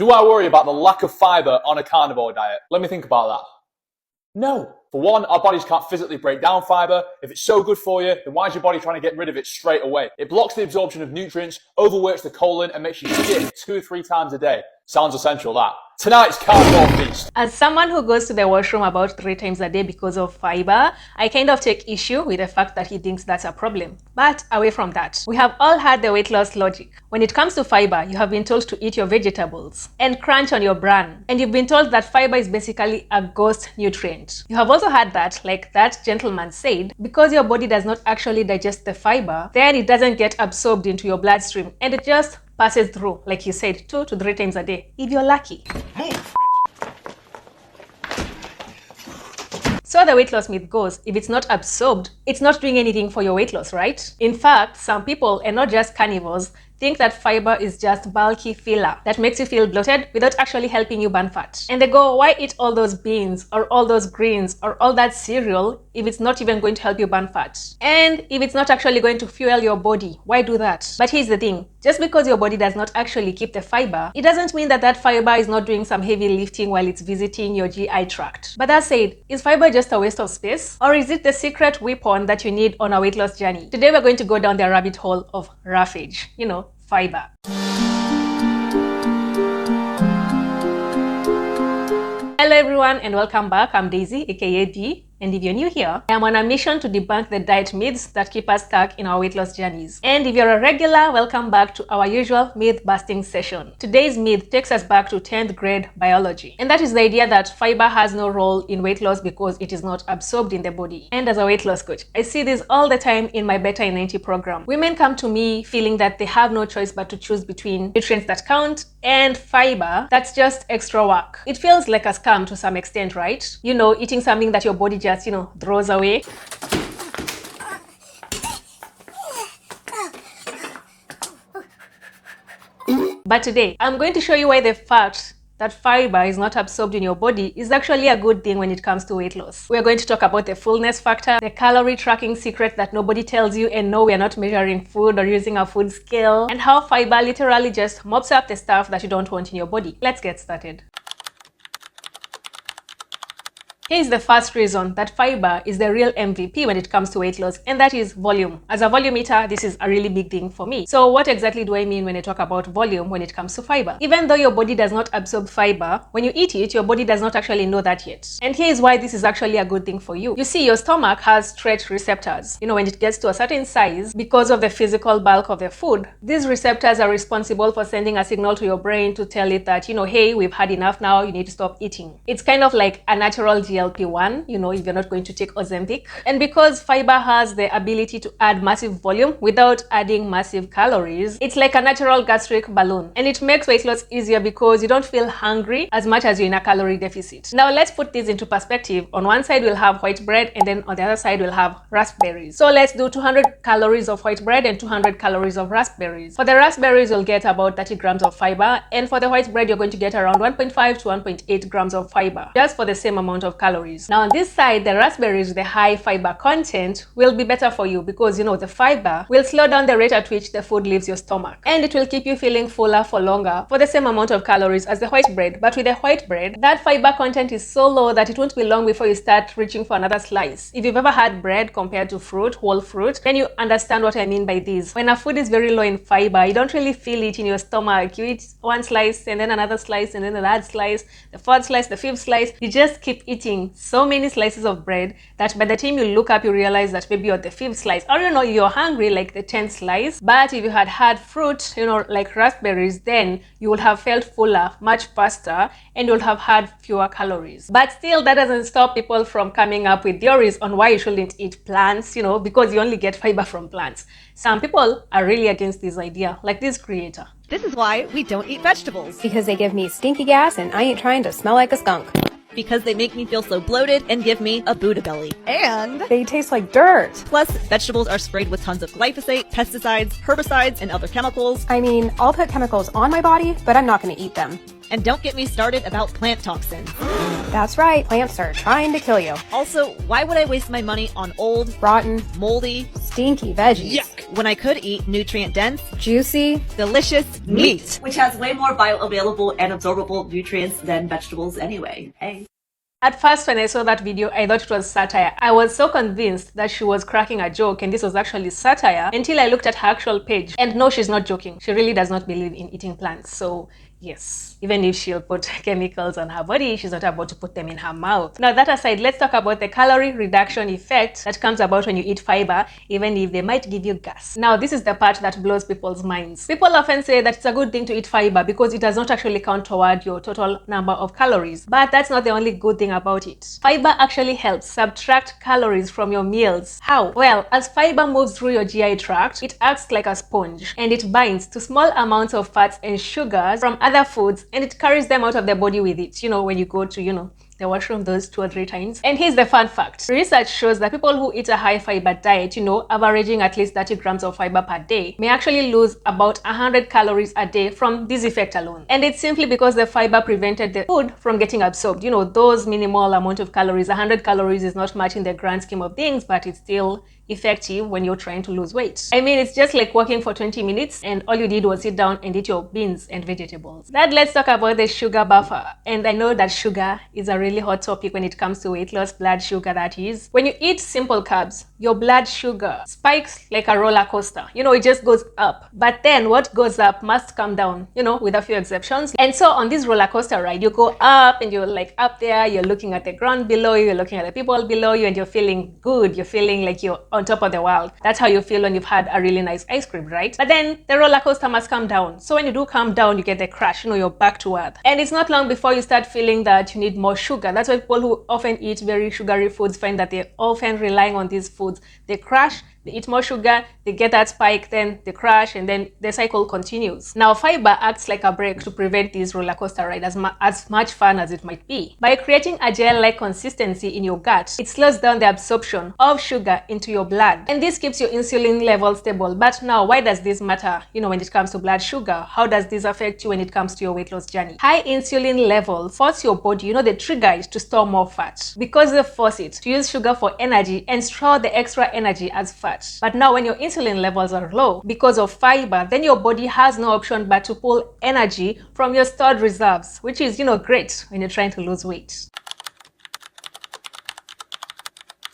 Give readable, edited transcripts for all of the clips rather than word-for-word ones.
Do I worry about the lack of fiber on a carnivore diet? Let me think about that. No. For one, our bodies can't physically break down fiber. If it's so good for you, then why is your body trying to get rid of it straight away? It blocks the absorption of nutrients, overworks the colon, and makes you shit 2 or 3 times a day. Sounds essential, that. Tonight's carnivore feast. As someone who goes to the washroom about 3 times a day because of fiber, I kind of take issue with the fact that he thinks that's a problem. But away from that, we have all had the weight loss logic. When it comes to fiber, you have been told to eat your vegetables and crunch on your bran. And you've been told that fiber is basically a ghost nutrient. You have also had that, like that gentleman said, because your body does not actually digest the fiber, then it doesn't get absorbed into your bloodstream and it just passes through, like you said, 2 to 3 times a day, if you're lucky. So the weight loss myth goes, if it's not absorbed, it's not doing anything for your weight loss, right? In fact, some people, and not just carnivores, think that fiber is just bulky filler that makes you feel bloated without actually helping you burn fat. And they go, why eat all those beans or all those greens or all that cereal if it's not even going to help you burn fat? And if it's not actually going to fuel your body, why do that? But here's the thing, just because your body does not actually keep the fiber, it doesn't mean that that fiber is not doing some heavy lifting while it's visiting your GI tract. But that said, is fiber just a waste of space? Or is it the secret weapon that you need on a weight loss journey? Today we're going to go down the rabbit hole of roughage, fiber. Hello everyone and welcome back. I'm Daisy, aka D. And if you're new here, I am on a mission to debunk the diet myths that keep us stuck in our weight loss journeys. And if you're a regular, welcome back to our usual myth busting session. Today's myth takes us back to 10th grade biology. And that is the idea that fiber has no role in weight loss because it is not absorbed in the body. And as a weight loss coach, I see this all the time in my Better in 90 program. Women come to me feeling that they have no choice but to choose between nutrients that count and fiber that's just extra work. It feels like a scam to some extent, right? Eating something that your body just throws away. But today, I'm going to show you why the fact that fiber is not absorbed in your body is actually a good thing when it comes to weight loss. We're going to talk about the fullness factor, the calorie tracking secret that nobody tells you, and no, we are not measuring food or using a food scale, and how fiber literally just mops up the stuff that you don't want in your body. Let's get started. Here's the first reason that fiber is the real MVP when it comes to weight loss, and that is volume. As a volume eater, this is a really big thing for me. So what exactly do I mean when I talk about volume when it comes to fiber? Even though your body does not absorb fiber, when you eat it, your body does not actually know that yet. And here's why this is actually a good thing for you. You see, your stomach has stretch receptors. When it gets to a certain size, because of the physical bulk of the food, these receptors are responsible for sending a signal to your brain to tell it that, hey, we've had enough now, you need to stop eating. It's kind of like a natural GLP-1, if you're not going to take Ozempic. And because fiber has the ability to add massive volume without adding massive calories, it's like a natural gastric balloon. And it makes weight loss easier because you don't feel hungry as much as you're in a calorie deficit. Now let's put this into perspective. On one side we'll have white bread, and then on the other side we'll have raspberries. So let's do 200 calories of white bread and 200 calories of raspberries. For the raspberries, you'll get about 30 grams of fiber, and for the white bread, you're going to get around 1.5 to 1.8 grams of fiber, just for the same amount of calories. Now on this side, the raspberries with the high fiber content will be better for you because the fiber will slow down the rate at which the food leaves your stomach, and it will keep you feeling fuller for longer for the same amount of calories as the white bread. But with the white bread, that fiber content is so low that it won't be long before you start reaching for another slice. If you've ever had bread compared to fruit, whole fruit, then you understand what I mean by this. When a food is very low in fiber, you don't really feel it in your stomach. You eat one slice and then another slice and then the third slice, the fourth slice, the fifth slice. You just keep eating so many slices of bread that by the time you look up, you realize that maybe you're at the 5th slice, or you're hungry like the 10th slice. But if you had fruit, like raspberries, then you would have felt fuller much faster and you would have had fewer calories. But still, that doesn't stop people from coming up with theories on why you shouldn't eat plants, because you only get fiber from plants. Some people are really against this idea, like this creator. This is why we don't eat vegetables. Because they give me stinky gas and I ain't trying to smell like a skunk. Because they make me feel so bloated and give me a Buddha belly. And they taste like dirt. Plus, vegetables are sprayed with tons of glyphosate, pesticides, herbicides, and other chemicals. I mean, I'll put chemicals on my body, but I'm not going to eat them. And don't get me started about plant toxins. That's right, plants are trying to kill you. Also, why would I waste my money on old, Rotten, moldy, stinky veggies. when I could eat nutrient-dense, Juicy. delicious meat? Which has way more bioavailable and absorbable nutrients than vegetables anyway. Hey. At first, when I saw that video, I thought it was satire. I was so convinced that she was cracking a joke and this was actually satire until I looked at her actual page. And no, she's not joking. She really does not believe in eating plants. So yes, even if she'll put chemicals on her body, she's not about to put them in her mouth. Now, that aside, let's talk about the calorie reduction effect that comes about when you eat fiber, even if they might give you gas. Now, this is the part that blows people's minds. People often say that it's a good thing to eat fiber because it does not actually count toward your total number of calories. But that's not the only good thing about it. Fiber actually helps subtract calories from your meals. How? Well, as fiber moves through your GI tract, it acts like a sponge and it binds to small amounts of fats and sugars from other foods and it carries them out of the body with it. When you go to, the washroom those 2 or 3 times. And here's the fun fact. Research shows that people who eat a high fiber diet, averaging at least 30 grams of fiber per day, may actually lose about 100 calories a day from this effect alone. And it's simply because the fiber prevented the food from getting absorbed. Those minimal amount of calories, 100 calories is not much in the grand scheme of things, but it's still effective when you're trying to lose weight. I mean, it's just like walking for 20 minutes and all you did was sit down and eat your beans and vegetables. Now let's talk about the sugar buffer. And I know that sugar is a really hot topic when it comes to weight loss, blood sugar that is. When you eat simple carbs, your blood sugar spikes like a roller coaster. It just goes up. But then what goes up must come down, with a few exceptions. And so on this roller coaster ride, you go up and you're like up there, you're looking at the ground below you, you're looking at the people below you, and you're feeling good. You're feeling like you're on top of the world. That's how you feel when you've had a really nice ice cream, right? But then the roller coaster must come down. So when you do come down, you get the crash, you're back to earth. And it's not long before you start feeling that you need more sugar. That's why people who often eat very sugary foods find that they're often relying on these foods. They crash, they eat more sugar, they get that spike, then they crash, and then the cycle continues. Now, fiber acts like a brake to prevent this roller coaster ride, as much fun as it might be. By creating a gel-like consistency in your gut, it slows down the absorption of sugar into your blood. And this keeps your insulin level stable. But now, why does this matter, when it comes to blood sugar? How does this affect you when it comes to your weight loss journey? High insulin levels force your body, they trigger it to store more fat because they force it to use sugar for energy and store the extra energy as fat. But now when your insulin levels are low because of fiber, then your body has no option but to pull energy from your stored reserves, which is, great when you're trying to lose weight.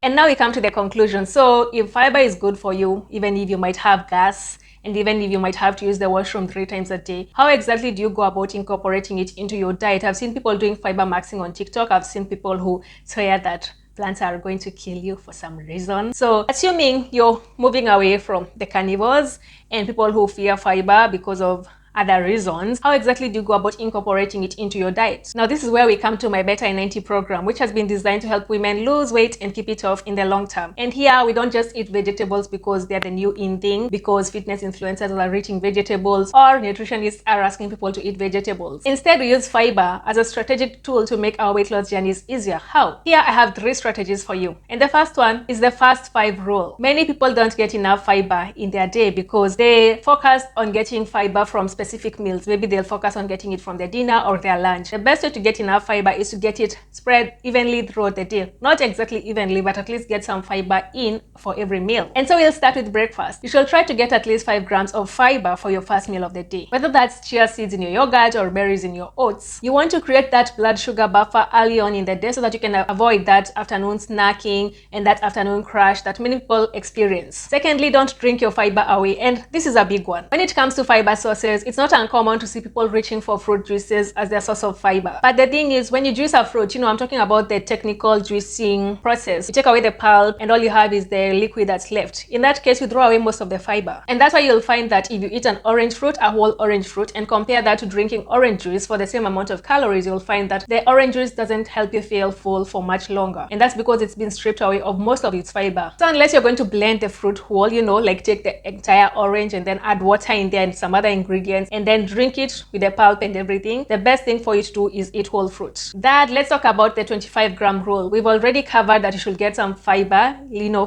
And now we come to the conclusion. So if fiber is good for you, even if you might have gas, and even if you might have to use the washroom 3 times a day, how exactly do you go about incorporating it into your diet? I've seen people doing fiber maxing on TikTok. I've seen people who swear that plants are going to kill you for some reason. So assuming you're moving away from the carnivores and people who fear fiber because of other reasons, how exactly do you go about incorporating it into your diet? Now, this is where we come to my Better in 90 program, which has been designed to help women lose weight and keep it off in the long term. And here, we don't just eat vegetables because they're the new in thing, because fitness influencers are eating vegetables, or nutritionists are asking people to eat vegetables. Instead, we use fiber as a strategic tool to make our weight loss journeys easier. How? Here, I have 3 strategies for you. And the first one is the fast 5 rule. Many people don't get enough fiber in their day because they focus on getting fiber from specific meals. Maybe they'll focus on getting it from their dinner or their lunch. The best way to get enough fiber is to get it spread evenly throughout the day. Not exactly evenly, but at least get some fiber in for every meal. And so we'll start with breakfast. You should try to get at least 5 grams of fiber for your first meal of the day. Whether that's chia seeds in your yogurt or berries in your oats, you want to create that blood sugar buffer early on in the day so that you can avoid that afternoon snacking and that afternoon crash that many people experience. Secondly, don't drink your fiber away. And this is a big one. When it comes to fiber sources, it's not uncommon to see people reaching for fruit juices as their source of fiber. But the thing is, when you juice a fruit, I'm talking about the technical juicing process. You take away the pulp and all you have is the liquid that's left. In that case, you throw away most of the fiber. And that's why you'll find that if you eat an orange fruit, a whole orange fruit, and compare that to drinking orange juice for the same amount of calories, you'll find that the orange juice doesn't help you feel full for much longer. And that's because it's been stripped away of most of its fiber. So unless you're going to blend the fruit whole, like take the entire orange and then add water in there and some other ingredients supplements and then drink it with the pulp and everything, the best thing for you to do is eat whole fruits. Dad, let's talk about the 25-gram rule. We've already covered that you should get some fiber,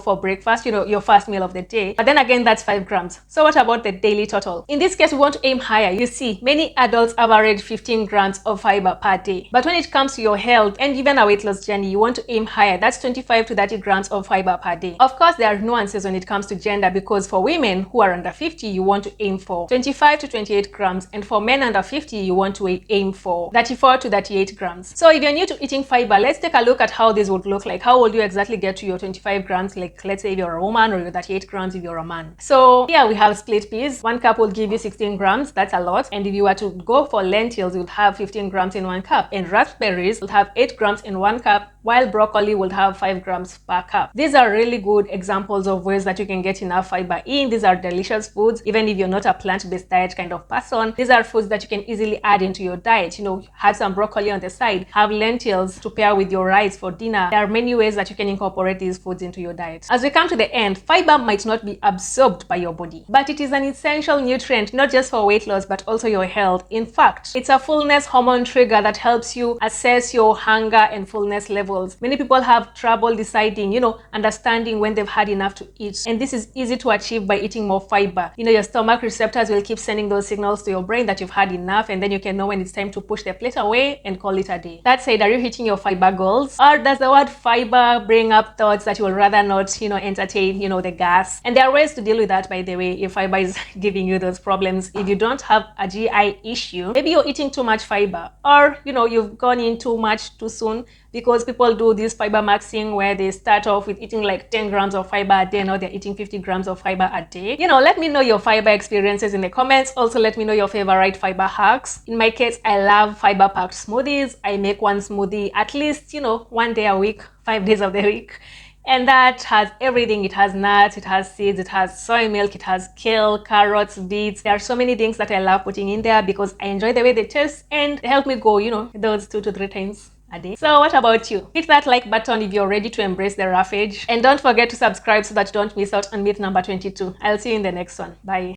for breakfast, your first meal of the day. But then again, that's 5 grams. So what about the daily total? In this case, we want to aim higher. You see, many adults average 15 grams of fiber per day. But when it comes to your health and even a weight loss journey, you want to aim higher. That's 25 to 30 grams of fiber per day. Of course, there are nuances when it comes to gender, because for women who are under 50, you want to aim for 25 to 28 grams. And for men under 50, you want to aim for 34 to 38 grams. So if you're new to eating fiber, let's take a look at how this would look like. How will you exactly get to your 25 grams? Like, let's say if you're a woman, or your 38 grams if you're a man. So here we have split peas. 1 cup will give you 16 grams. That's a lot. And if you were to go for lentils, you would have 15 grams in 1 cup. And raspberries will have 8 grams in 1 cup, while broccoli will have 5 grams per cup. These are really good examples of ways that you can get enough fiber in. These are delicious foods. Even if you're not a plant-based diet kind of person, these are foods that you can easily add into your diet. Have some broccoli on the side, have lentils to pair with your rice for dinner. There are many ways that you can incorporate these foods into your diet. As we come to the end, fiber might not be absorbed by your body, but it is an essential nutrient, not just for weight loss, but also your health. In fact, it's a fullness hormone trigger that helps you assess your hunger and fullness levels. Many people have trouble deciding, understanding when they've had enough to eat. And this is easy to achieve by eating more fiber. Your stomach receptors will keep sending those signals to your brain that you've had enough, and then you can know when it's time to push the plate away and call it a day. That said, are you hitting your fiber goals? Or does the word fiber bring up thoughts that you will rather not, entertain, the gas? And there are ways to deal with that, by the way, if fiber is giving you those problems. If you don't have a GI issue, maybe you're eating too much fiber, or, you've gone in too much too soon, because people do this fiber maxing where they start off with eating like 10 grams of fiber a day. Now they're eating 50 grams of fiber a day. Let me know your fiber experiences in the comments. Also, let me know your favorite fiber hacks. In my case, I love fiber packed smoothies. I make one smoothie at least, 1 day a week, 5 days of the week. And that has everything. It has nuts, it has seeds, it has soy milk, it has kale, carrots, beets. There are so many things that I love putting in there because I enjoy the way they taste and they help me go, those 2 to 3 times a day. So what about you? Hit that like button if you're ready to embrace the roughage. And don't forget to subscribe so that you don't miss out on myth number 22. I'll see you in the next one. Bye.